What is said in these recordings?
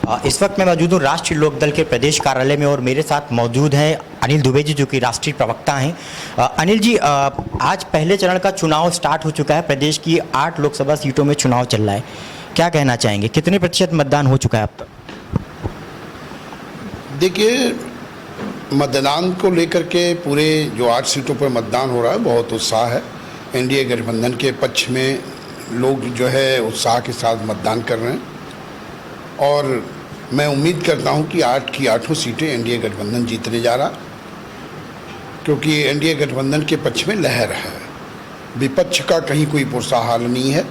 इस वक्त मैं मौजूद हूँ राष्ट्रीय लोकदल के प्रदेश कार्यालय में और मेरे साथ मौजूद हैं अनिल दुबे जी, जो कि राष्ट्रीय प्रवक्ता हैं। अनिल जी, आज पहले चरण का चुनाव स्टार्ट हो चुका है। प्रदेश की 8 लोकसभा सीटों में चुनाव चल रहा है, क्या कहना चाहेंगे? कितने प्रतिशत मतदान हो चुका है अब तक? देखिए, मतदान को लेकर के पूरे जो 8 सीटों पर मतदान हो रहा है, बहुत उत्साह है। एनडीए गठबंधन के पक्ष में लोग जो है उत्साह के साथ मतदान कर रहे हैं और मैं उम्मीद करता हूं कि 8 की 8 सीटें एनडीए गठबंधन जीतने जा रहा, क्योंकि एनडीए गठबंधन के पक्ष में लहर है। विपक्ष का कहीं कोई पुरसा हाल नहीं है।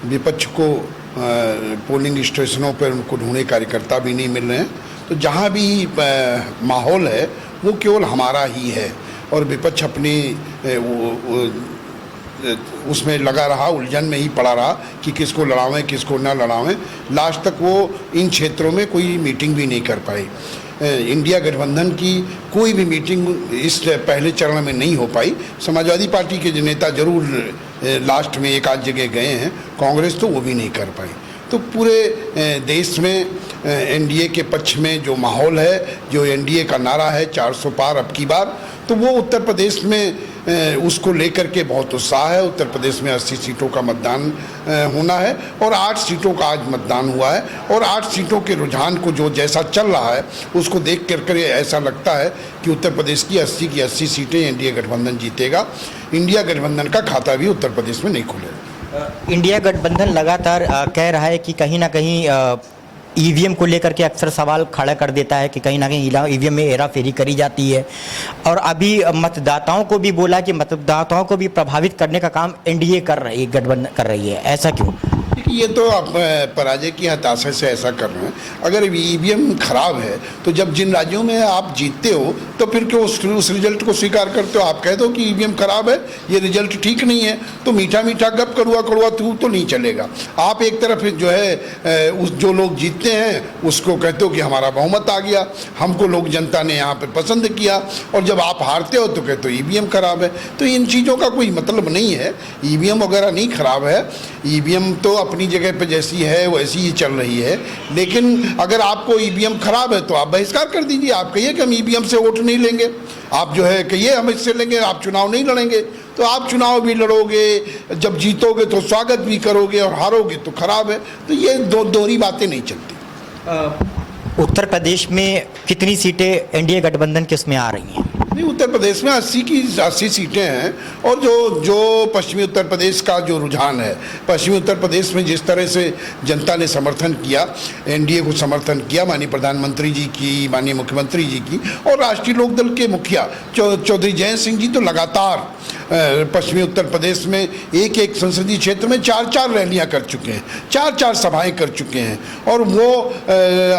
विपक्ष को पोलिंग स्टेशनों पर उनको ढूंढे कार्यकर्ता भी नहीं मिल रहे हैं। तो जहां भी माहौल है वो केवल हमारा ही है और विपक्ष अपनी उसमें लगा रहा, उलझन में ही पड़ा रहा कि किसको लड़ावें किसको ना लड़ावें। लास्ट तक वो इन क्षेत्रों में कोई मीटिंग भी नहीं कर पाई। इंडिया गठबंधन की कोई भी मीटिंग इस पहले चरण में नहीं हो पाई। समाजवादी पार्टी के नेता जरूर लास्ट में एक आध जगह गए हैं, कांग्रेस तो वो भी नहीं कर पाई। तो पूरे देश में एनडीए के पक्ष में जो माहौल है, जो एनडीए का नारा है 400 पार अब की बार, तो वो उत्तर प्रदेश में उसको लेकर के बहुत उत्साह है। उत्तर प्रदेश में 80 सीटों का मतदान होना है और 8 सीटों का आज मतदान हुआ है और 8 सीटों के रुझान को जो जैसा चल रहा है उसको देख कर ऐसा लगता है कि उत्तर प्रदेश की 80 की 80 सीटें एनडीए गठबंधन जीतेगा। इंडिया गठबंधन का खाता भी उत्तर प्रदेश में नहीं खुलेगा। इंडिया गठबंधन लगातार कह रहा है कि कहीं ना कहीं ईवीएम को लेकर के अक्सर सवाल खड़ा कर देता है कि कहीं ना कहीं ईवीएम में हेराफेरी करी जाती है और अभी मतदाताओं को भी बोला कि मतदाताओं को भी प्रभावित करने का काम एनडीए कर रही है, गठबंधन कर रही है। ऐसा क्यों? ये तो आप पराजय की हताशा से ऐसा कर रहे हैं। अगर ईवीएम खराब है तो जब जिन राज्यों में आप जीतते हो तो फिर क्यों उस रिजल्ट को स्वीकार करते हो? आप कह दो कि ईवीएम खराब है, ये रिजल्ट ठीक नहीं है, तो मीठा मीठा गप कड़वा कड़वा थू तो नहीं चलेगा। आप एक तरफ जो है उस जो लोग जीतते हैं उसको कहते हो कि हमारा बहुमत आ गया, हमको लोग जनता ने यहाँ पे पसंद किया, और जब आप हारते हो तो कहते हो ईवीएम खराब है। तो इन चीज़ों का कोई मतलब नहीं है। ईवीएम वगैरह नहीं खराब है। ईवीएम तो अपनी जगह पे जैसी है वैसी ही चल रही है। लेकिन अगर आपको ईवीएम खराब है तो आप बहिष्कार कर दीजिए। आप कहिए कि हम ईवीएम से वोट नहीं लेंगे, आप जो है कहिए हम इससे लेंगे, आप चुनाव नहीं लड़ेंगे। तो आप चुनाव भी लड़ोगे, जब जीतोगे तो स्वागत भी करोगे और हारोगे तो खराब है। तो ये दोहरी बातें नहीं चलती। उत्तर प्रदेश में कितनी सीटें एनडीए गठबंधन के उसमें आ रही हैं? नहीं, उत्तर प्रदेश में 80 की 80 सीटें हैं और जो पश्चिमी उत्तर प्रदेश का जो रुझान है, पश्चिमी उत्तर प्रदेश में जिस तरह से जनता ने समर्थन किया, एनडीए को समर्थन किया, माननीय प्रधानमंत्री जी की, माननीय मुख्यमंत्री जी की और राष्ट्रीय लोकदल के मुखिया चौधरी जयंत सिंह जी तो लगातार पश्चिमी उत्तर प्रदेश में एक संसदीय क्षेत्र में 4 रैलियां कर चुके हैं, 4 सभाएं कर चुके हैं और वो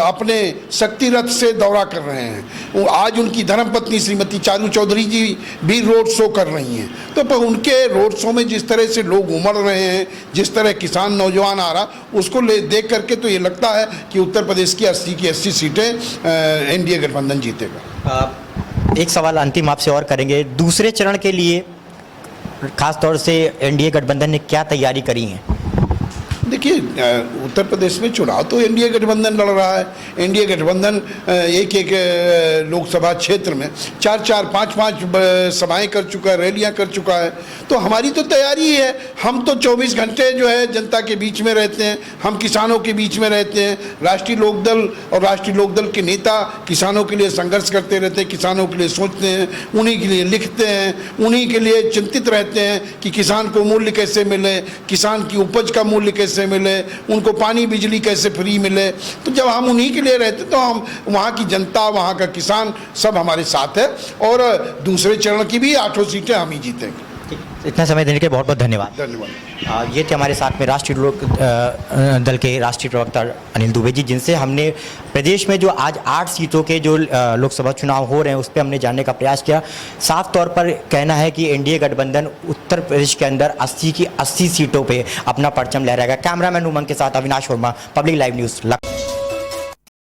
अपने शक्ति रथ से दौरा कर रहे हैं। आज उनकी धर्मपत्नी श्रीमती चारू चौधरी जी भी रोड शो कर रही हैं। तो पर उनके रोड शो में जिस तरह से लोग उमड़ रहे हैं, जिस तरह किसान नौजवान आ रहा, उसको देख करके तो ये लगता है कि उत्तर प्रदेश की 80 की 80 सीटें एनडीए गठबंधन जीतेगा। एक सवाल अंतिम आपसे और करेंगे। दूसरे चरण के लिए खास तौर से एनडीए गठबंधन ने क्या तैयारी करी है? देखिए, उत्तर प्रदेश में चुनाव तो एनडीए गठबंधन लड़ रहा है। एनडीए गठबंधन एक लोकसभा क्षेत्र में 4 5 सभाएं कर चुका है, रैलियां कर चुका है। तो हमारी तो तैयारी ही है। हम तो 24 घंटे जो है जनता के बीच में रहते हैं, हम किसानों के बीच में रहते हैं। राष्ट्रीय लोकदल और राष्ट्रीय लोकदल के नेता किसानों के लिए संघर्ष करते रहते हैं, किसानों के लिए सोचते हैं, उन्हीं के लिए लिखते हैं, उन्हीं के लिए चिंतित रहते हैं कि किसान को मूल्य कैसे मिले, किसान की उपज का मूल्य कैसे मिले, उनको पानी बिजली कैसे फ्री मिले। तो जब हम उन्हीं के लिए रहते तो हम वहाँ की जनता, वहाँ का किसान सब हमारे साथ है और दूसरे चरण की भी 8 सीटें हम ही जीतेंगे। इतना समय देने के लिए बहुत बहुत धन्यवाद। धन्यवाद। ये थे हमारे साथ में राष्ट्रीय लोक दल के राष्ट्रीय प्रवक्ता अनिल दुबे जी, जिनसे हमने प्रदेश में जो आज 8 सीटों के जो लोकसभा चुनाव हो रहे हैं उस पर हमने जानने का प्रयास किया। साफ तौर पर कहना है कि एनडीए गठबंधन उत्तर प्रदेश के अंदर 80 की 80 सीटों पर अपना परचम लहराएगा। कैमरामैन उमंग के साथ Avinash Verma, public live news.